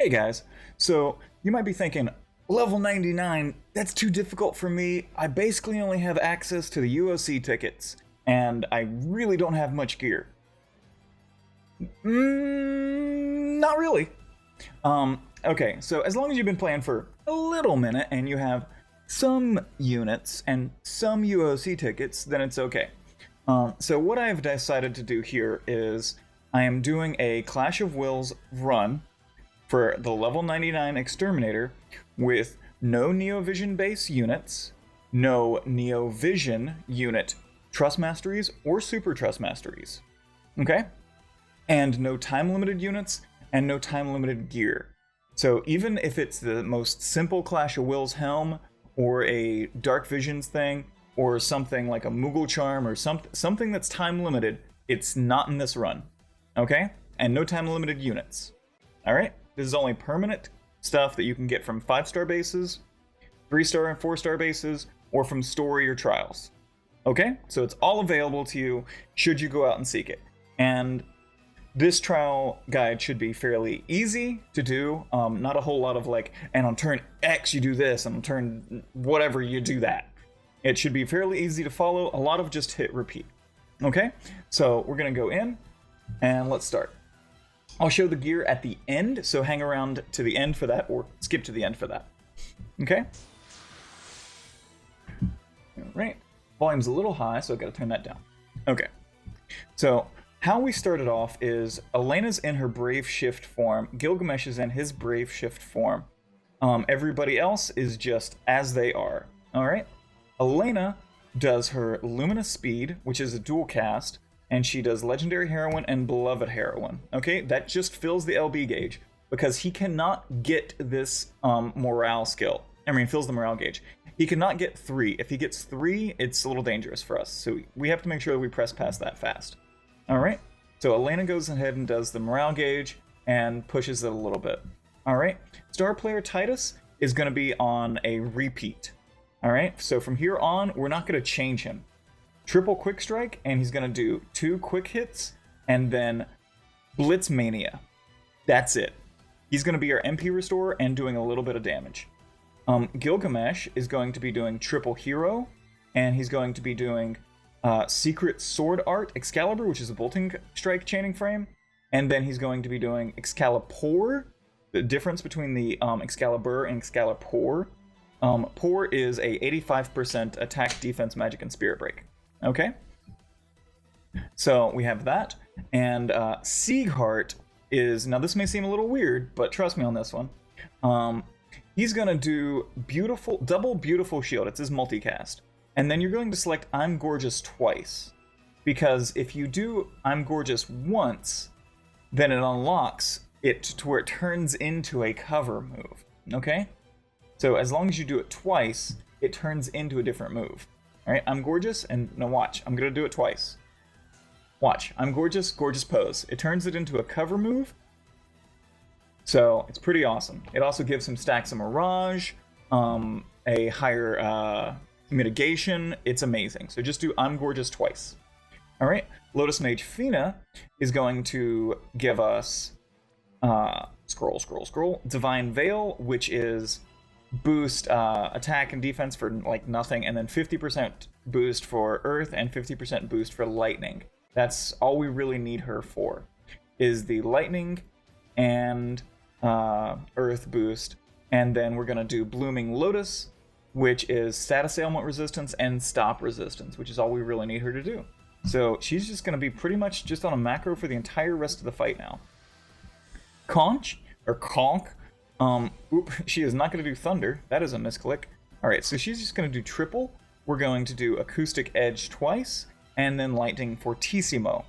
Hey guys, so you might be thinking, level 99, that's too difficult for me. I basically only have access to the UOC tickets, and I really don't have much gear. Not really. Okay, so as long as you've been playing for a little minute and you have some units and some UOC tickets, then it's okay. So what I've decided to do here is I am doing a Clash of Wills run for the level 99 Exterminator with no Neovision base units, no Neovision unit Trust Masteries or Super Trust Masteries, okay? And no time limited units and no time limited gear. So even if it's the most simple Clash of Wills helm or a Dark Visions thing or something like a Moogle Charm or something that's time limited, it's not in this run, okay? And no time limited units, all right? This is only permanent stuff that you can get from 5-star bases, 3-star and 4-star bases, or from story or trials. Okay? So it's all available to you should you go out and seek it. And this trial guide should be fairly easy to do. Not a whole lot of like, and on turn X you do this, and on turn whatever you do that. It should be fairly easy to follow. A lot of just hit repeat. Okay? So we're going to go in and let's start. I'll show the gear at the end, so hang around to the end for that, or skip to the end for that. Okay? Alright. Volume's a little high, so I've got to turn that down. Okay. So, how we started off is Elena's in her Brave Shift form, Gilgamesh is in his Brave Shift form. Everybody else is just as they are. Alright? Elena does her Luminous Speed, which is a dual cast, and she does Legendary Heroine and Beloved Heroine. Okay, that just fills the LB gauge because he cannot get this morale skill. I mean, fills the morale gauge. He cannot get 3. If he gets 3, it's a little dangerous for us. So we have to make sure that we press past that fast. All right. So Elena goes ahead and does the morale gauge and pushes it a little bit. All right. Star player Titus is going to be on a repeat. All right. So from here on, we're not going to change him. Triple quick strike, and he's gonna do 2 quick hits and then Blitz Mania. That's it. He's gonna be our MP restorer and doing a little bit of damage. Gilgamesh is going to be doing triple hero, and he's going to be doing Secret Sword Art Excalibur, which is a bolting strike chaining frame, and then he's going to be doing Excalibur. The difference between the Excalibur and Excalibur. Pour is a 85% attack, defense, magic, and spirit break. Okay, so we have that, and Sieghart is, now this may seem a little weird, but trust me on this one. He's gonna do double beautiful shield, it's his multicast, and then you're going to select I'm Gorgeous twice, because if you do I'm Gorgeous once, then it unlocks it to where it turns into a cover move, okay? So as long as you do it twice, it turns into a different move. All right, I'm Gorgeous, and now watch, I'm gonna do it twice. Watch, I'm Gorgeous, Gorgeous Pose. It turns it into a cover move, so it's pretty awesome. It also gives him stacks of Mirage, a higher mitigation. It's amazing. So just do I'm Gorgeous twice. All right, Lotus Mage Fina is going to give us Divine Veil, which is boost attack and defense for like nothing, and then 50% boost for earth and 50% boost for lightning. That's all we really need her for, is the lightning and earth boost. And then we're gonna do Blooming Lotus, which is status ailment resistance and stop resistance, which is all we really need her to do. So she's just gonna be pretty much just on a macro for the entire rest of the fight now. Conch, or Conch, she is not going to do Thunder. That is a misclick. Alright, so she's just going to do triple. We're going to do Acoustic Edge twice, and then Lightning Fortissimo.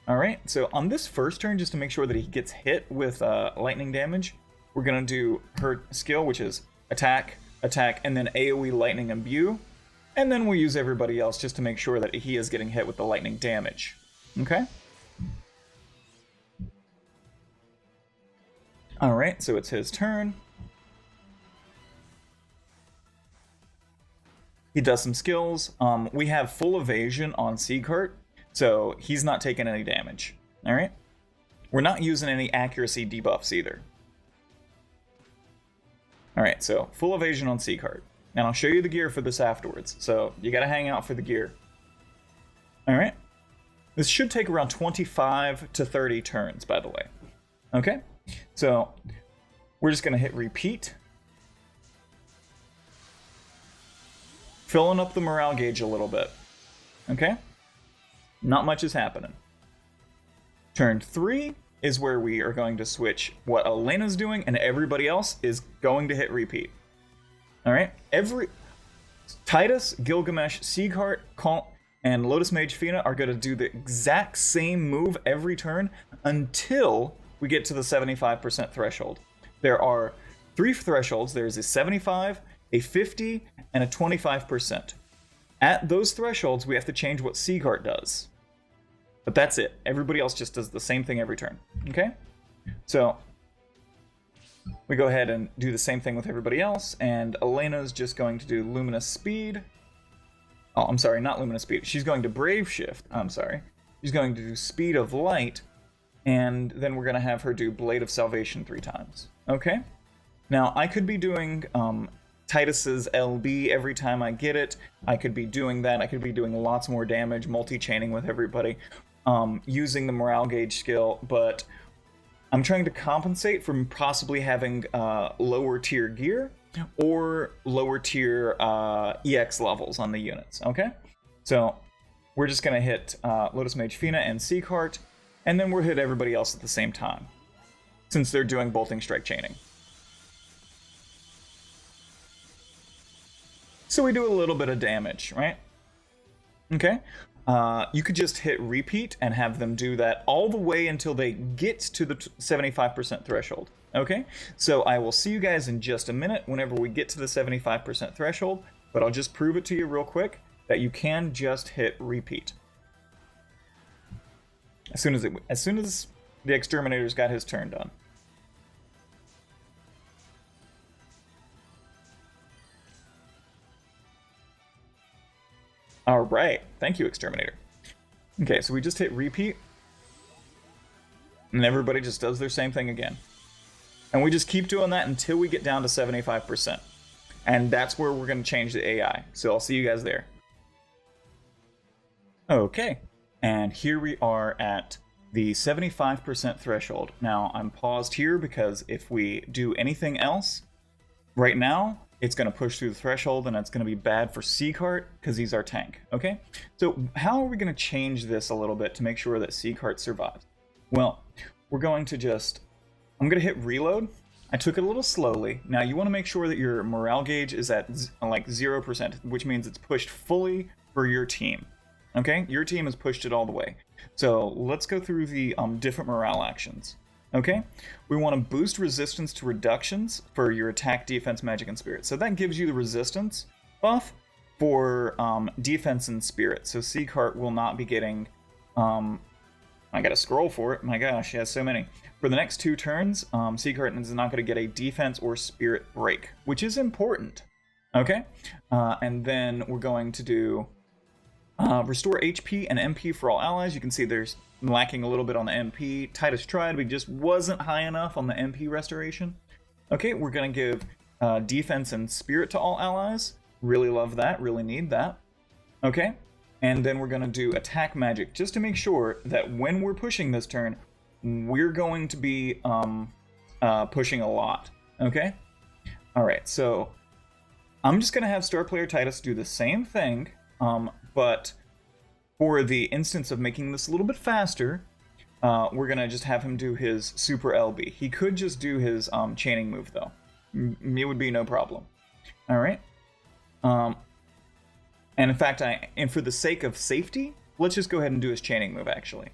Alright, so on this first turn, just to make sure that he gets hit with lightning damage, we're going to do her skill, which is Attack, Attack, and then AoE Lightning Imbue. And then we'll use everybody else just to make sure that he is getting hit with the lightning damage. Okay? Alright, so it's his turn. He does some skills. We have full evasion on Sieghart, so he's not taking any damage. Alright? We're not using any accuracy debuffs either. Alright, so full evasion on Seacart. And I'll show you the gear for this afterwards, so you gotta hang out for the gear. Alright. This should take around 25 to 30 turns, by the way. Okay? So, we're just gonna hit repeat. Filling up the morale gauge a little bit. Okay? Not much is happening. Turn 3 is where we are going to switch what Elena's doing, and everybody else is going to hit repeat. Alright? Titus, Gilgamesh, Seacart, Kant, and Lotus Mage Fina are going to do the exact same move every turn until we get to the 75% threshold. There are 3 thresholds. There's a 75, a 50, and a 25%. At those thresholds, we have to change what Seacart does. But that's it. Everybody else just does the same thing every turn. Okay? So, we go ahead and do the same thing with everybody else, and Elena's just going to do Luminous Speed. Oh, I'm sorry, not Luminous Speed. She's going to Brave Shift. I'm sorry. She's going to do Speed of Light, and then we're going to have her do Blade of Salvation 3 times. Okay? Now, I could be doing Titus's LB every time I get it. I could be doing that. I could be doing lots more damage, multi-chaining with everybody, using the morale gauge skill, but I'm trying to compensate from possibly having lower tier gear or lower tier EX levels on the units, okay? So we're just going to hit Lotus Mage Fina and Seacart, and then we'll hit everybody else at the same time, since they're doing Bolting Strike chaining. So we do a little bit of damage, right? Okay. You could just hit repeat and have them do that all the way until they get to the 75% threshold. Okay? So I will see you guys in just a minute whenever we get to the 75% threshold, but I'll just prove it to you real quick that you can just hit repeat. As soon as the Exterminator's got his turn done. Alright, thank you, Exterminator. Okay, so we just hit repeat, and everybody just does their same thing again. And we just keep doing that until we get down to 75%. And that's where we're going to change the AI. So I'll see you guys there. Okay, and here we are at the 75% threshold. Now, I'm paused here because if we do anything else, right now, it's going to push through the threshold, and it's going to be bad for Seacart because he's our tank, okay? So how are we going to change this a little bit to make sure that Seacart survives? Well, we're going to I'm going to hit reload. I took it a little slowly. Now, you want to make sure that your morale gauge is at like 0%, which means it's pushed fully for your team, okay? Your team has pushed it all the way. So let's go through the different morale actions. Okay, we want to boost resistance to reductions for your attack, defense, magic, and spirit. So that gives you the resistance buff for defense and spirit. So Seacart will not be getting, I gotta scroll for it, my gosh, he has so many. For the next 2 turns, Seacart is not going to get a defense or spirit break, which is important. Okay, and then we're going to do restore HP and MP for all allies. You can see there's lacking a little bit on the MP. Titus tried, but he just wasn't high enough on the MP restoration. Okay, we're going to give defense and spirit to all allies. Really love that, really need that. Okay, and then we're going to do attack magic, just to make sure that when we're pushing this turn, we're going to be pushing a lot. Okay? Alright, so I'm just going to have star player Titus do the same thing, but for the instance of making this a little bit faster, we're going to just have him do his super LB. He could just do his chaining move, though. It would be no problem. Alright? And in fact, and for the sake of safety, let's just go ahead and do his chaining move, actually.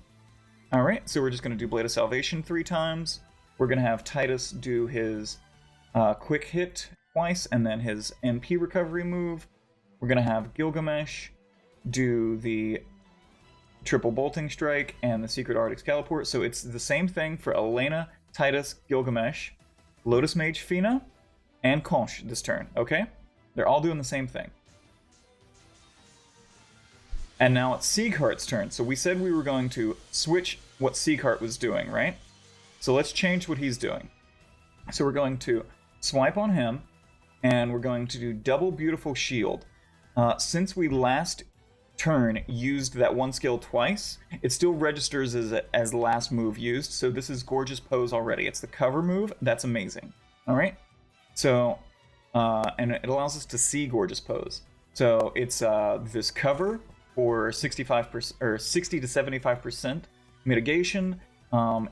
Alright, so we're just going to do Blade of Salvation 3 times. We're going to have Titus do his quick hit twice, and then his MP recovery move. We're going to have Gilgamesh do the triple bolting strike and the secret art Excalibur. So it's the same thing for Elena, Titus, Gilgamesh, Lotus Mage Fina, and Conch this turn, okay? They're all doing the same thing. And now it's Seacart's turn. So we said we were going to switch what Seacart was doing, right? So let's change what he's doing. So we're going to swipe on him, and we're going to do double Beautiful Shield. Since we last turn used that one skill twice, it still registers as last move used, so this is Gorgeous Pose already. It's the cover move. That's amazing. All right, so and it allows us to see Gorgeous Pose. So it's this cover for 65% or 60 to 75% mitigation.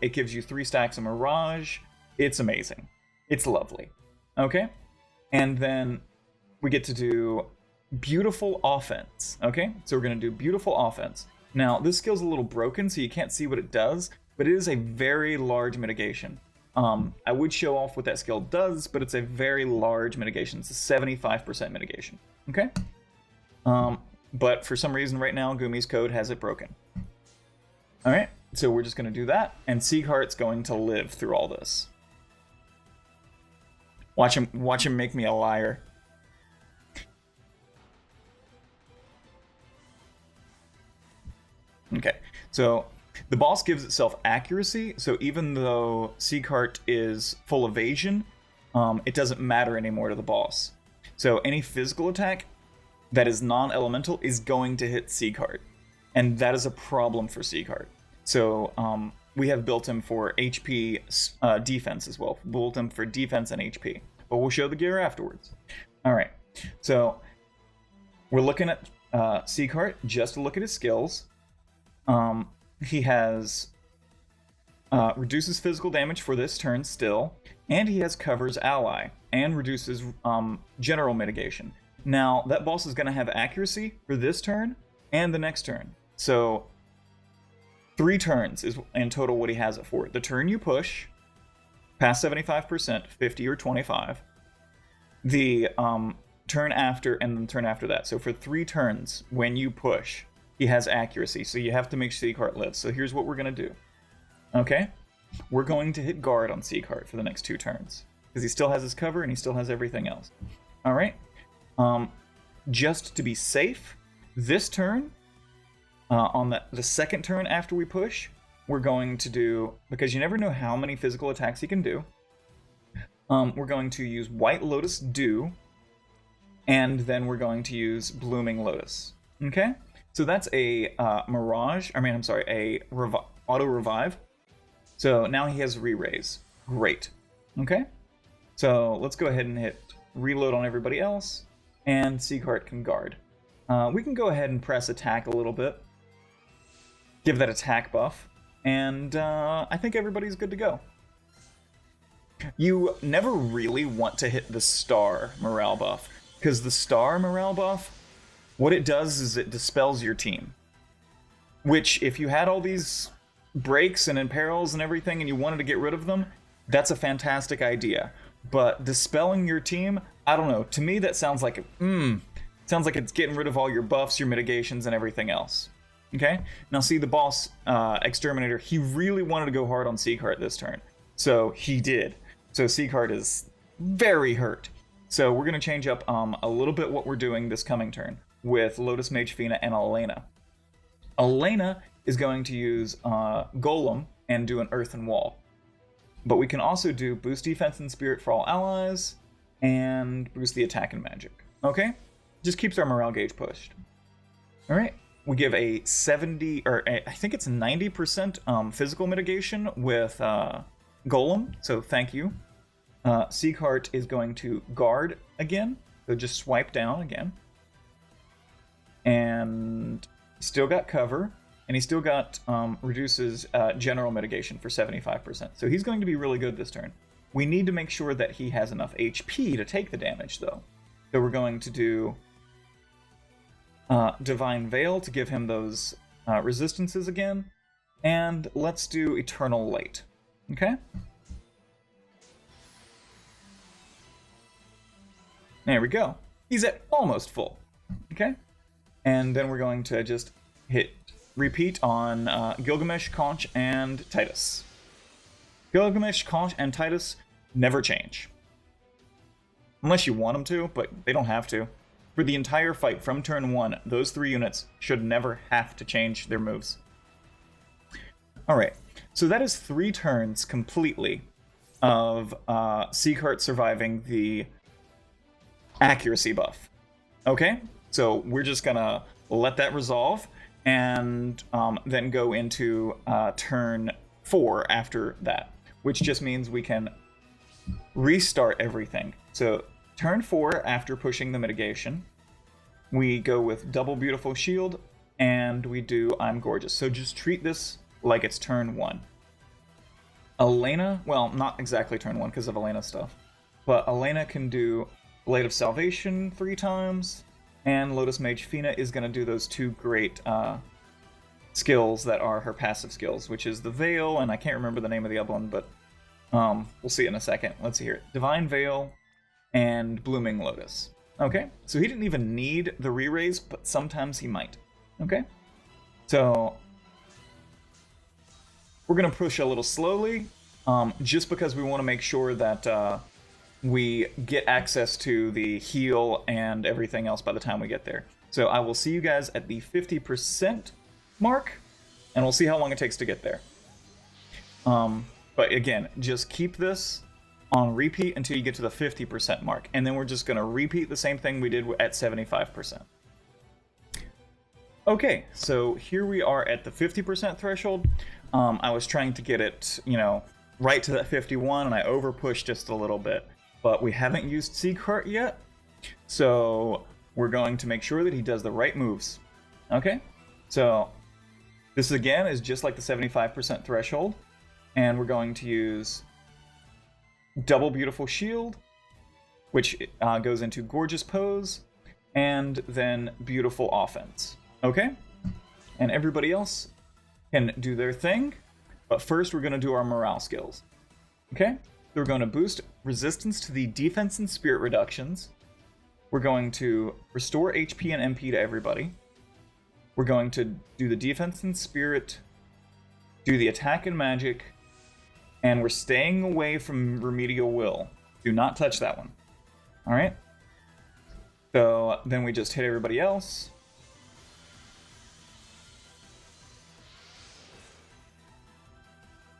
It gives you 3 stacks of Mirage. It's amazing. It's lovely. Okay, and then we get to do Beautiful Offense. Okay, so we're going to do Beautiful Offense. Now, this skill's a little broken, so you can't see what it does, but it is a very large mitigation. I would show off what that skill does, but it's a very large mitigation. It's a 75% mitigation. Okay? But for some reason right now, Gumi's code has it broken. Alright, so we're just going to do that, and Sieghart's going to live through all this. Watch him make me a liar. Okay, so the boss gives itself accuracy, so even though Sieghart is full evasion, it doesn't matter anymore to the boss. So any physical attack that is non-elemental is going to hit Sieghart, and that is a problem for Sieghart. So we have built him for HP defense as well. Built him for defense and HP, but we'll show the gear afterwards. All right, so we're looking at Sieghart just to look at his skills. He has reduces physical damage for this turn still, and he has covers ally and reduces general mitigation. Now that boss is going to have accuracy for this turn and the next turn, so 3 turns is in total what he has it for. The turn you push past 75%, 50 or 25, the turn after, and then the turn after that. So for 3 turns when you push, he has accuracy, so you have to make Sieghart live. So here's what we're going to do. Okay? We're going to hit guard on Sieghart for the next 2 turns, because he still has his cover and he still has everything else. Alright? Just to be safe, this turn, on the second turn after we push, we're going to do, because you never know how many physical attacks he can do, we're going to use White Lotus Dew, and then we're going to use Blooming Lotus. Okay? So that's a Mirage, a Auto Revive. So now he has Re-Raise. Great. Okay? So let's go ahead and hit Reload on everybody else, and Sieghart can guard. We can go ahead and press attack a little bit. Give that attack buff, and I think everybody's good to go. You never really want to hit the star morale buff, because the star morale buff, what it does is it dispels your team. Which, if you had all these breaks and imperils and everything and you wanted to get rid of them, that's a fantastic idea. But dispelling your team, I don't know, to me that sounds like, sounds like it's getting rid of all your buffs, your mitigations, and everything else. Okay? Now see, the boss, Exterminator, he really wanted to go hard on Sieghart this turn. So he did. So Sieghart is very hurt. So we're going to change up a little bit what we're doing this coming turn with Lotus Mage Fina and Elena. Elena is going to use Golem and do an Earthen Wall. But we can also do Boost Defense and Spirit for all allies and boost the attack and magic. Okay? Just keeps our morale gauge pushed. Alright. We give a 70, or I think it's 90% physical mitigation with Golem, so thank you. Sieghart is going to guard again, so just swipe down again. And he still got cover, and he still got reduces general mitigation for 75%. So he's going to be really good this turn. We need to make sure that he has enough HP to take the damage, though. So we're going to do Divine Veil to give him those resistances again, and let's do Eternal Light. Okay? There we go. He's at almost full. Okay? And then we're going to just hit repeat on Gilgamesh, Conch, and Titus. Gilgamesh, Conch, and Titus never change. Unless you want them to, but they don't have to. For the entire fight from turn 1, those 3 units should never have to change their moves. Alright, so that is 3 turns completely of Sieghart surviving the accuracy buff. Okay, so we're just gonna let that resolve and then go into turn 4 after that, which just means we can restart everything. So turn 4 after pushing the mitigation, we go with double beautiful shield and we do I'm gorgeous. So just treat this like it's turn 1. Elena, well, not exactly turn 1 because of Elena's stuff, but Elena can do Blade of Salvation 3 times, and Lotus Mage Fina is going to do those 2 great skills that are her passive skills, which is the Veil, and I can't remember the name of the other one, but we'll see it in a second. Let's see here. Divine Veil and Blooming Lotus. Okay, so he didn't even need the re-raise, but sometimes he might. Okay, so we're going to push a little slowly, just because we want to make sure that we get access to the heal and everything else by the time we get there. So I will see you guys at the 50% mark, and we'll see how long it takes to get there. But again, just keep this on repeat until you get to the 50% mark, and then we're just going to repeat the same thing we did at 75%. Okay, so here we are at the 50% threshold. I was trying to get it, right to that 51, and I overpushed just a little bit. But we haven't used Seacart yet, so we're going to make sure that he does the right moves. Okay, so this again is just like the 75% threshold, and we're going to use double beautiful shield, which goes into gorgeous pose, and then beautiful offense. Okay, and everybody else can do their thing, but first we're going to do our morale skills. Okay, so we're going to boost resistance to the defense and spirit reductions. We're going to restore HP and MP to everybody. We're going to do the defense and spirit, do the attack and magic, and we're staying away from remedial will. Do not touch that one. All right, so then we just hit everybody else.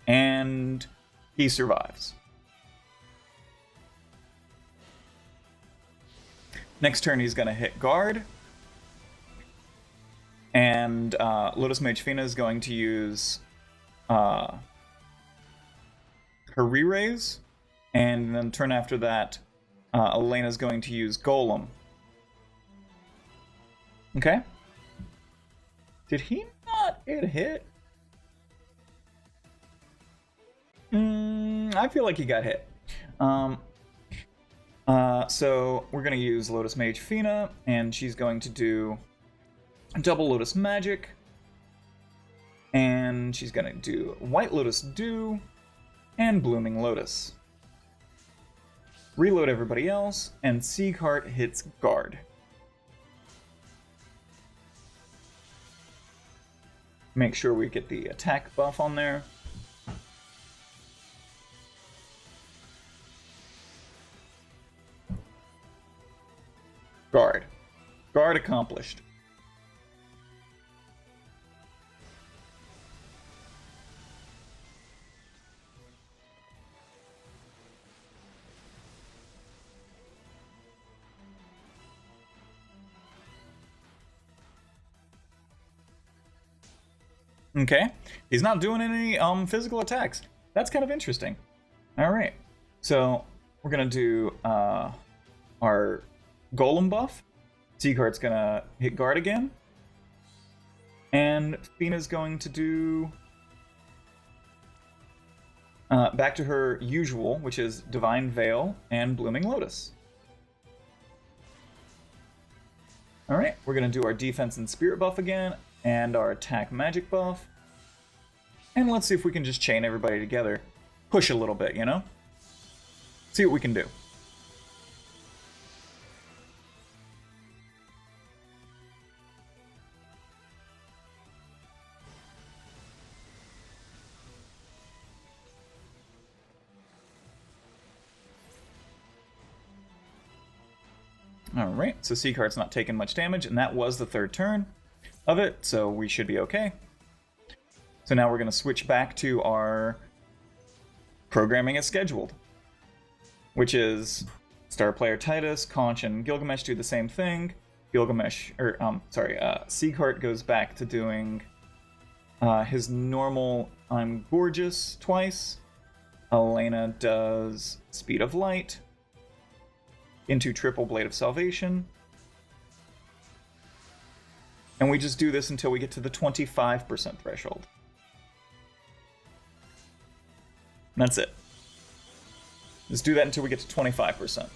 And he survives. Next turn, he's going to hit guard. And Lotus Mage Fina is going to use her re-raise. And then turn after that, Elena's going to use Golem. Okay? Did he not get hit? I feel like he got hit. So we're going to use Lotus Mage Fina, and she's going to do double Lotus Magic. And she's going to do White Lotus Dew and Blooming Lotus. Reload everybody else, and Seacart hits guard. Make sure we get the attack buff on there. Guard. Guard accomplished. Okay, he's not doing any physical attacks. That's kind of interesting. All right, so we're gonna do our Golem buff. Seacart's gonna hit guard again, and Fina's going to do back to her usual, which is Divine Veil and Blooming Lotus. All right, we're gonna do our defense and spirit buff again, and our attack magic buff. And let's see if we can just chain everybody together. Push a little bit, See what we can do. Alright, so Seacart's not taking much damage, and that was the third turn of it, so we should be okay. So now we're going to switch back to our programming as scheduled, which is Star player Titus, Conch, and Gilgamesh do the same thing. Seacart goes back to doing his normal I'm Gorgeous twice. Elena does Speed of Light into Triple Blade of Salvation. And we just do this until we get to the 25% threshold. And that's it. Just do that until we get to 25%.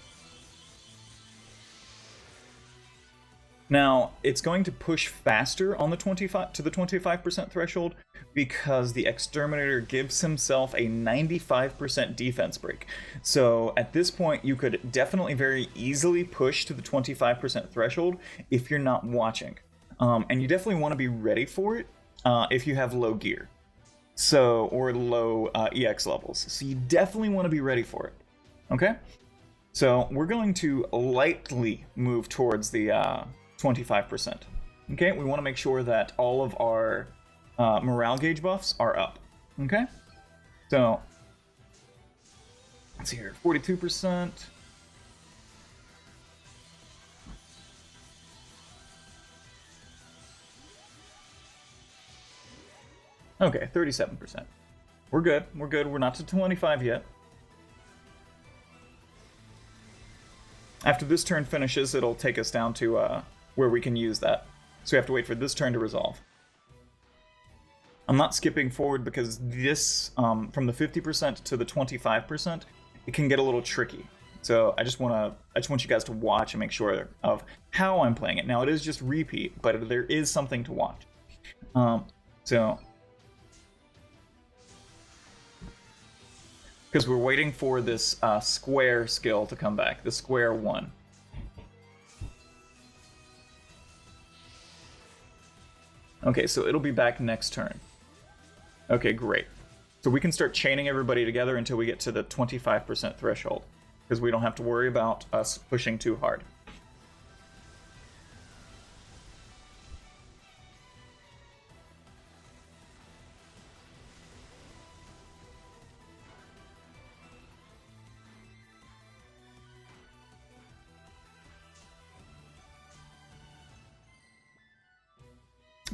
Now, it's going to push faster on the 25% threshold because the Exterminator gives himself a 95% defense break. So at this point, you could definitely very easily push to the 25% threshold if you're not watching. And you definitely want to be ready for it if you have low gear. Or low EX levels. So you definitely want to be ready for it. Okay? So we're going to lightly move towards the 25%. Okay? We want to make sure that all of our morale gauge buffs are up. Okay? So, let's see here. 42%. Okay, 37%. We're good. We're good. We're not to 25 yet. After this turn finishes, it'll take us down to where we can use that. So we have to wait for this turn to resolve. I'm not skipping forward because this, from the 50% to the 25%, it can get a little tricky. So I just want you guys to watch and make sure of how I'm playing it. Now it is just repeat, but there is something to watch. Because we're waiting for this square skill to come back, the square one. Okay, so it'll be back next turn. Okay, great. So we can start chaining everybody together until we get to the 25% threshold, because we don't have to worry about us pushing too hard.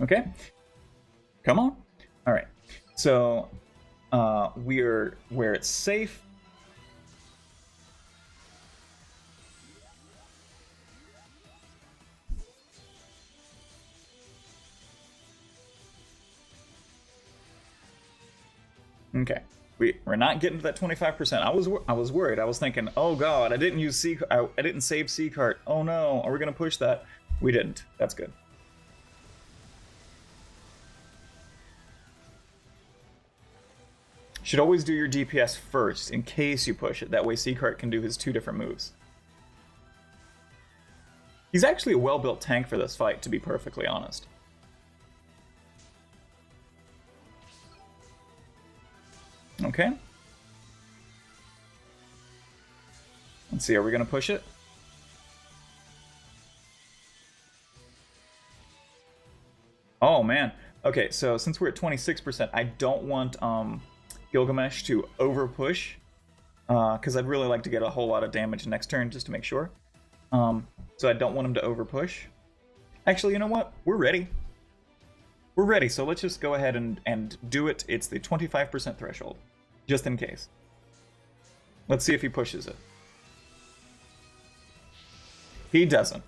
Okay, come on. All right, so we're where it's safe. Okay, we're not getting to that 25%. I was worried. I was thinking, oh god, I didn't save C-Cart. Oh no, are we gonna push that? We didn't. That's good. Should always do your DPS first, in case you push it. That way C-Cart can do his 2 different moves. He's actually a well-built tank for this fight, to be perfectly honest. Okay. Let's see, are we going to push it? Oh, man. Okay, so since we're at 26%, I don't want Gilgamesh to over-push, because I'd really like to get a whole lot of damage next turn just to make sure. So I don't want him to over-push. Actually, you know what? We're ready. We're ready, so let's just go ahead and do it. It's the 25% threshold, just in case. Let's see if he pushes it. He doesn't.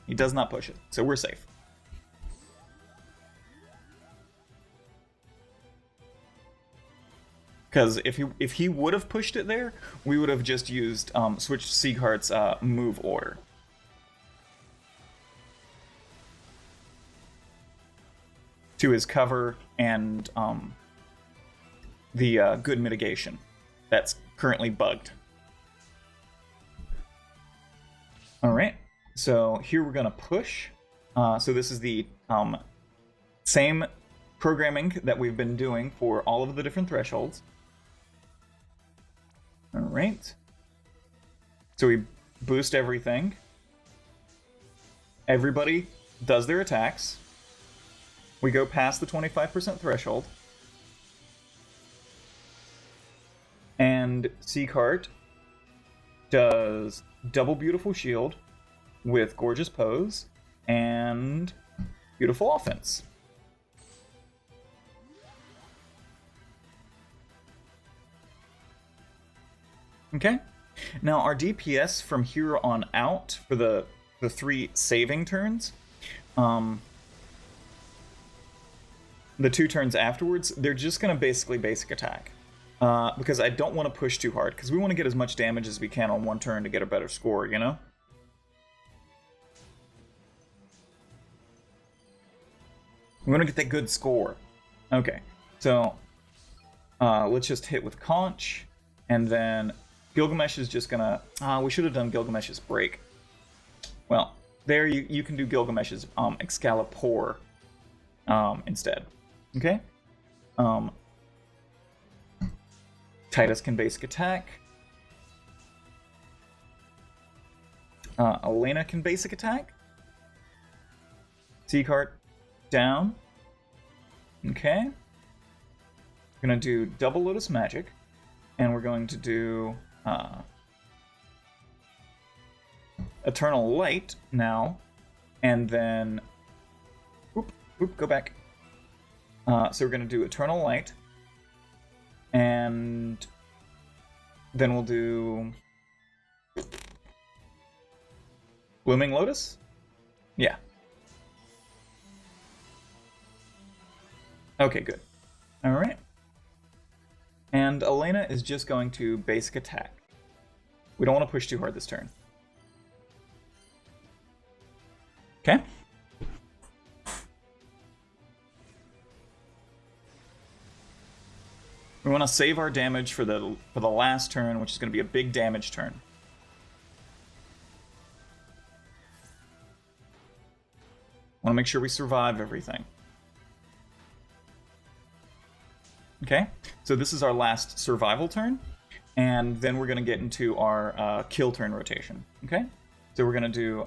He does not push it, so we're safe. Because if he would have pushed it there, we would have just used switched C-Cart's move order. To his cover and the good mitigation that's currently bugged. Alright, so here we're going to push. So this is the same programming that we've been doing for all of the different thresholds. Alright. So we boost everything. Everybody does their attacks. We go past the 25% threshold. And C-Cart does double Beautiful Shield with Gorgeous Pose and Beautiful Offense. Okay. Now our DPS from here on out for the 3 saving turns, the 2 turns afterwards, they're just going to basically basic attack. Because I don't want to push too hard, because we want to get as much damage as we can on one turn to get a better score, you know? We want to get that good score. Okay, so let's just hit with Conch, and then Gilgamesh is just gonna... we should have done Gilgamesh's Break. Well, there you can do Gilgamesh's Excalibur instead. Okay? Titus can basic attack. Elena can basic attack. Seacart down. Okay. We're gonna do double Lotus Magic, and we're going to do Eternal Light now, and then go back. So we're gonna do Eternal Light, and then we'll do Blooming Lotus? Yeah. Okay, good. Alright. And Elena is just going to basic attack. We don't want to push too hard this turn. Okay. We want to save our damage for the last turn, which is going to be a big damage turn. Want to make sure we survive everything. Okay, so this is our last survival turn, and then we're going to get into our kill turn rotation. Okay, so we're going to do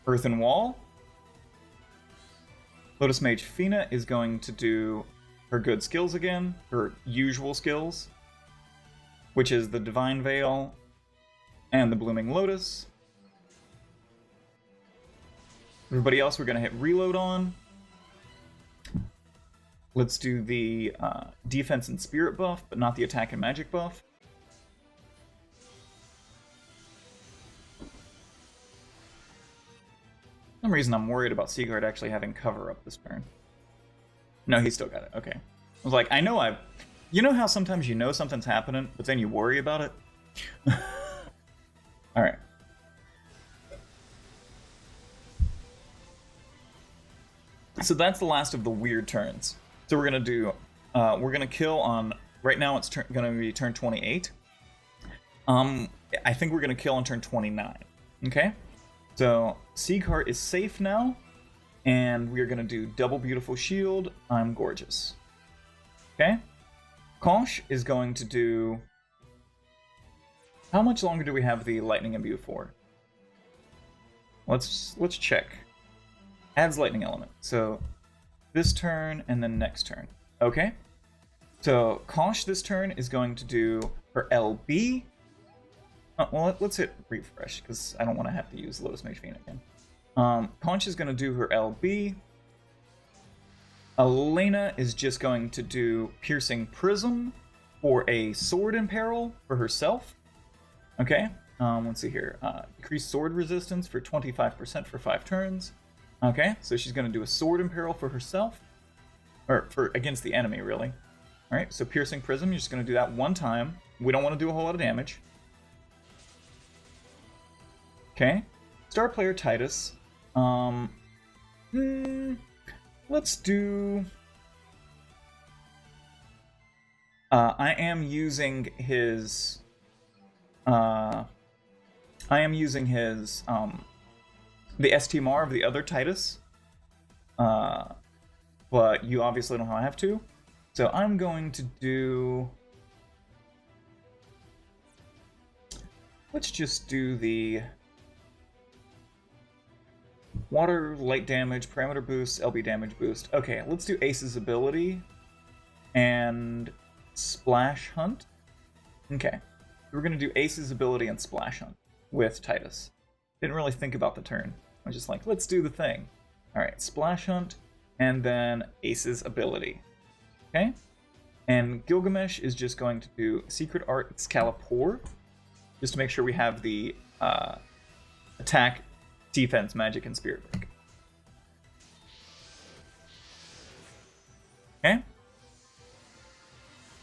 Earthen Wall. Lotus Mage Fina is going to do her good skills again, her usual skills, which is the Divine Veil and the Blooming Lotus. Everybody else we're going to hit reload on. Let's do the defense and spirit buff, but not the attack and magic buff. For some reason I'm worried about Seagard actually having cover up this turn. No, he still got it. Okay. I was like, you know how sometimes you know something's happening, but then you worry about it? Alright. So that's the last of the weird turns. So we're gonna do, we're gonna kill on, right now it's gonna be turn 28. I think we're gonna kill on turn 29, okay? So Seagheart is safe now, and we are gonna do double Beautiful Shield, I'm Gorgeous. Okay? Conch is going to do, how much longer do we have the Lightning Imbue for? Let's check. Adds Lightning Element, so this turn and then next turn. Okay, so Conch this turn is going to do her LB. Well, let's hit refresh because I don't want to have to use Lotus Mage Fiend again. Conch is going to do her LB. Elena is just going to do Piercing Prism for a Sword in Peril for herself. Okay, let's see here. Increase sword resistance for 25% for 5 turns. Okay, so she's going to do a Sword in Peril for herself. Or for against the enemy, really. Alright, so Piercing Prism, you're just going to do that one time. We don't want to do a whole lot of damage. Okay, star player Titus. Let's do... I am using his... the STMR of the other Titus. But you obviously don't have to. So I'm going to do... Let's just do the... Water, light damage, parameter boost, LB damage boost. Okay, let's do Ace's ability and Splash Hunt. Okay, we're going to do Ace's ability and Splash Hunt. with Titus. Didn't really think about the turn. I was just like, let's do the thing. All right, Splash Hunt, and then Ace's ability. Okay? And Gilgamesh is just going to do Secret Art Excalibur, just to make sure we have the attack, defense, magic, and spirit break. Okay?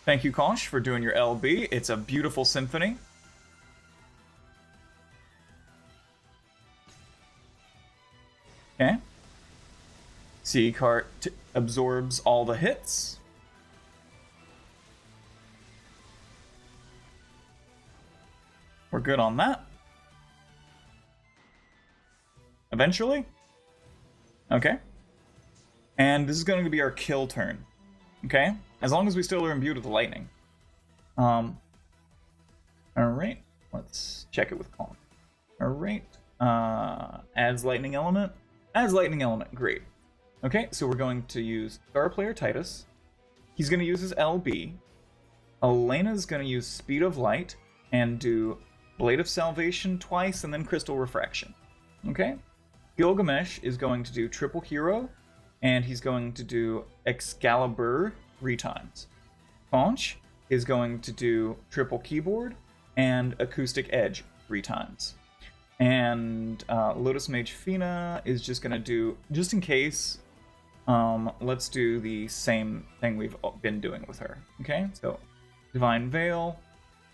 Thank you, Kosh, for doing your LB. It's a beautiful symphony. Okay. Seacart absorbs all the hits. We're good on that. Eventually. Okay. And this is going to be our kill turn. Okay? As long as we still are imbued with the lightning. Alright. Let's check it with calm. Alright. Adds lightning element. Adds lightning element. Great. Okay, so we're going to use star player Titus. He's going to use his LB. Elena's going to use Speed of Light and do Blade of Salvation twice and then Crystal Refraction. Okay? Gilgamesh is going to do Triple Hero, and he's going to do Excalibur 3 times. Conch is going to do Triple Keyboard and Acoustic Edge 3 times. And Lotus Mage Fina is just going to do, just in case, let's do the same thing we've been doing with her. Okay, so Divine Veil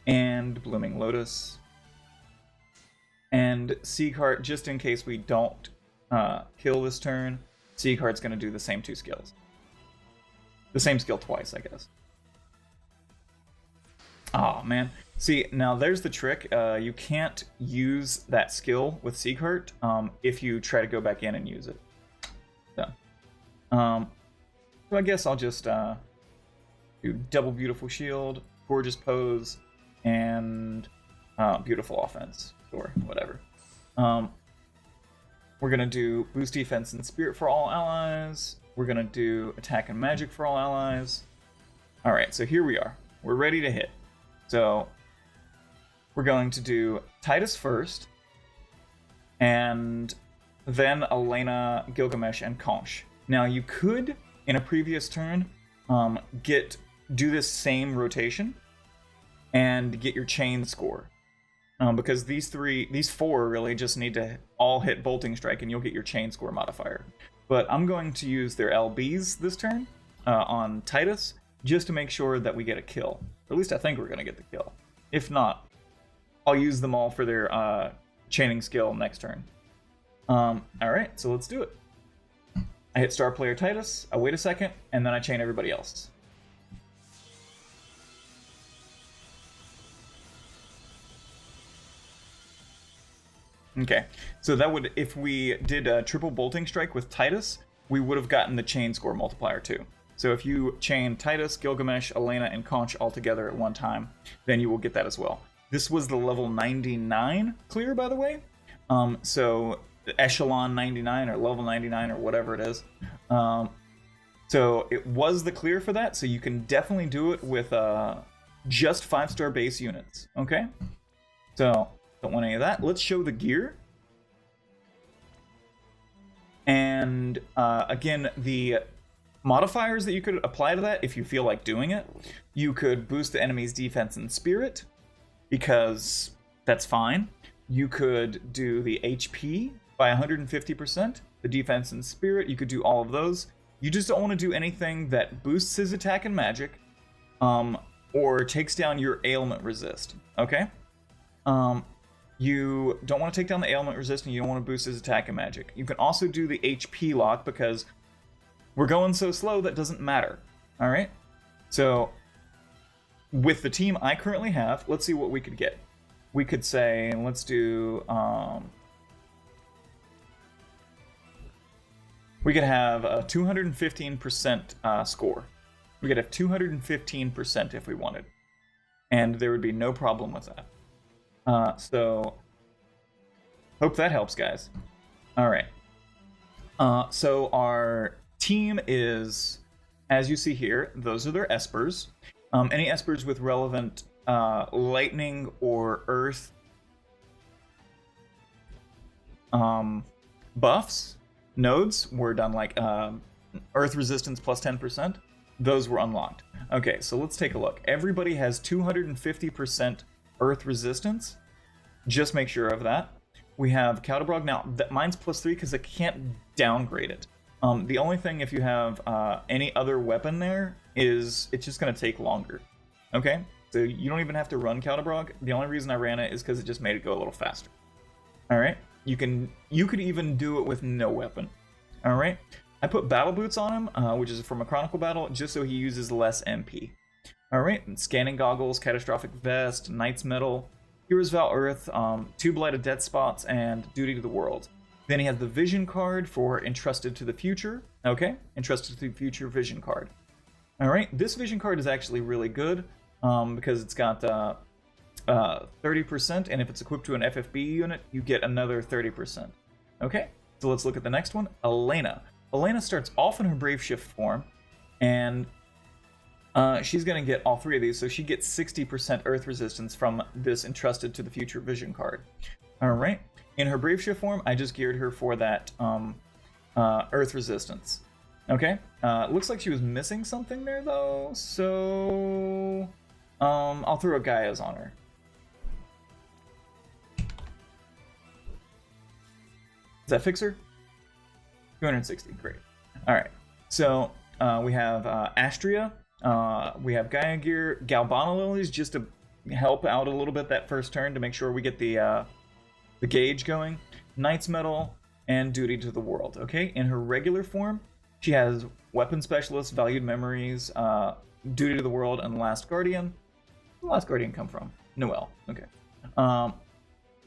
and Blooming Lotus. And Seacart, just in case we don't kill this turn, Seacart's going to do the same 2 skills. The same skill twice, I guess. Oh man. See, now there's the trick. You can't use that skill with Seacart if you try to go back in and use it. So I guess I'll just do Double Beautiful Shield, Gorgeous Pose, and Beautiful Offense, or whatever. We're going to do Boost Defense and Spirit for all allies. We're going to do Attack and Magic for all allies. Alright, so here we are. We're ready to hit. So we're going to do Titus first, and then Elena, Gilgamesh, and Conch. Now you could, in a previous turn, do this same rotation and get your chain score. Because these 4 really just need to all hit Bolting Strike and you'll get your chain score modifier. But I'm going to use their LBs this turn on Titus just to make sure that we get a kill. Or at least I think we're going to get the kill. If not, I'll use them all for their chaining skill next turn. Alright, so let's do it. I hit star player Titus, I wait a second, and then I chain everybody else. Okay, so that would, if we did a triple bolting strike with Titus, we would have gotten the chain score multiplier too. So if you chain Titus, Gilgamesh, Elena, and Conch all together at one time, then you will get that as well. This was the level 99 clear, by the way. So the Echelon 99 or level 99 or whatever it is. So it was the clear for that, so you can definitely do it with just 5-star base units, okay? So don't want any of that. Let's show the gear. And again, the modifiers that you could apply to that, if you feel like doing it, you could boost the enemy's defense and spirit, because that's fine. You could do the HP by 150%, the defense and spirit, you could do all of those. You just don't want to do anything that boosts his attack and magic, or takes down your ailment resist, okay? You don't want to take down the ailment resist, and you don't want to boost his attack and magic. You can also do the HP lock, because we're going so slow that doesn't matter, alright? So, with the team I currently have, let's see what we could get. We could say, let's do, we could have a 215% score. We could have 215% if we wanted. And there would be no problem with that. So, hope that helps, guys. Alright. So our team is, as you see here, those are their espers. Any espers with relevant lightning or earth buffs, nodes were done like Earth resistance plus 10%. Those were unlocked. Okay, so let's take a look. Everybody has 250% Earth resistance. Just make sure of that. We have Cowdabrog. Now, mine's plus 3 because I can't downgrade it. The only thing, if you have any other weapon there, is it's just going to take longer. Okay? So you don't even have to run Cowdabrog. The only reason I ran it is because it just made it go a little faster. Alright? You could even do it with no weapon. Alright? I put Battle Boots on him, which is from a Chronicle battle, just so he uses less MP. Alright? Scanning Goggles, Catastrophic Vest, Knight's Medal, Hero's Vow Earth, 2 Blighted Dead Spots, and Duty to the World. Then he has the Vision card for Entrusted to the Future. Okay, Entrusted to the Future Vision card. Alright, this Vision card is actually really good because it's got 30%, and if it's equipped to an FFBE unit, you get another 30%. Okay, so let's look at the next one. Elena. Elena starts off in her Brave Shift form, and she's going to get all 3 of these, so she gets 60% Earth resistance from this Entrusted to the Future Vision card. Alright. In her Brave Shift form, I just geared her for that Earth resistance. Okay? Looks like she was missing something there, though, so I'll throw a Gaia's on her. Does that fix her? 260, great. Alright, so we have Astria, we have Gaia Gear, Galbana Lilies, just to help out a little bit that first turn to make sure we get the gauge going, Knight's Medal, and Duty to the World. Okay, in her regular form, she has Weapon Specialist, Valued Memories, Duty to the World, and Last Guardian. Where did the Last Guardian come from? Noelle. Okay.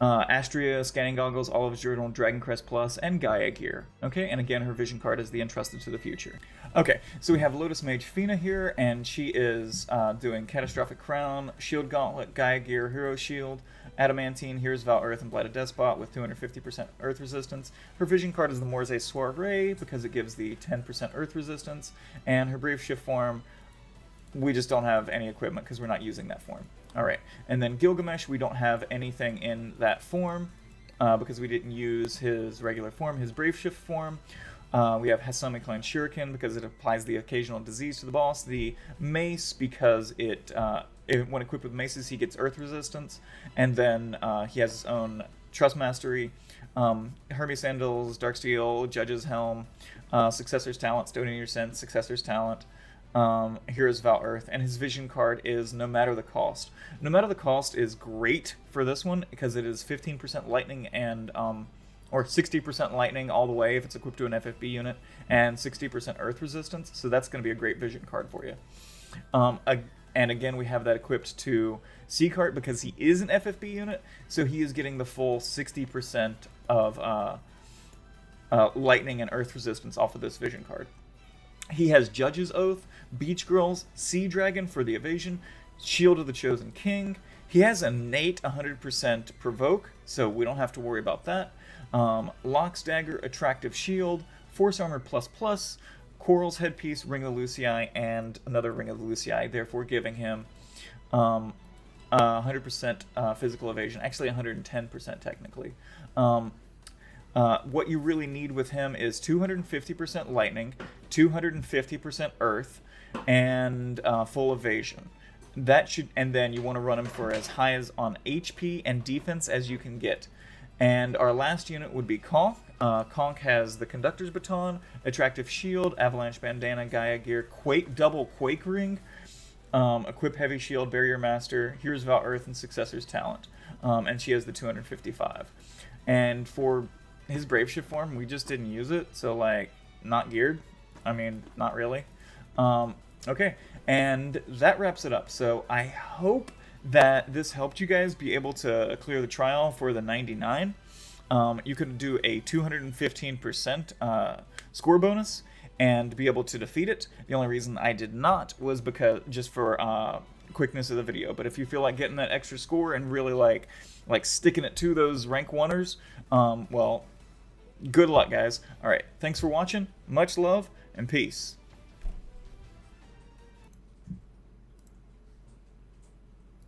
Astria, Scanning Goggles, Olive's Journal, Dragon Crest Plus, and Gaia Gear. Okay, and again, her Vision card is the Entrusted to the Future. Okay, so we have Lotus Mage Fina here, and she is doing Catastrophic Crown, Shield Gauntlet, Gaia Gear, Hero Shield, Adamantine, Here's Vow Earth, and Blighted Despot with 250% Earth resistance. Her Vision card is the Morze Soiree because it gives the 10% Earth resistance, and her Brave Shift form, we just don't have any equipment because we're not using that form. Alright, and then Gilgamesh, we don't have anything in that form because we didn't use his regular form, his Brave Shift form. We have Hasami Clan Shuriken because it applies the occasional disease to the boss. The Mace because when equipped with maces, he gets Earth resistance. And then he has his own Trust Mastery, Hermes Sandals, Darksteel, Judge's Helm, Successor's Talent, Stoneater Sense, Successor's Talent, Hero's Vow Earth, and his Vision card is No Matter the Cost. No Matter the Cost is great for this one because it is 15% lightning and or 60% lightning all the way if it's equipped to an FFB unit, and 60% Earth resistance, so that's going to be a great Vision card for you. And again, we have that equipped to Seacart because he is an FFB unit, so he is getting the full 60% of lightning and Earth resistance off of this Vision card. He has Judge's Oath, Beach Girls, Sea Dragon for the evasion, Shield of the Chosen King. He has innate 100% Provoke, so we don't have to worry about that. Lock's Dagger, Attractive Shield, Force Armor ++, Coral's Headpiece, Ring of the Lucii, and another Ring of the Lucii, therefore giving him 100% physical evasion, actually 110% technically. What you really need with him is 250% lightning, 250% earth, and full evasion. That should, and then you want to run him for as high as on HP and defense as you can get. And our last unit would be Conch. Conch has the Conductor's Baton, Attractive Shield, Avalanche Bandana, Gaia Gear, Double Quake Ring, Equip Heavy Shield, Barrier Master, Here's Vow Earth, and Successor's Talent. And she has the 255. And for his Brave Shift form, we just didn't use it, so like, not geared. I mean, not really. Okay, and that wraps it up. So I hope that this helped you guys be able to clear the trial for the 99. You could do a 215% score bonus and be able to defeat it. The only reason I did not was because just for quickness of the video. But if you feel like getting that extra score and really like sticking it to those rank 1ers, well, good luck, guys. All right, thanks for watching. Much love and peace.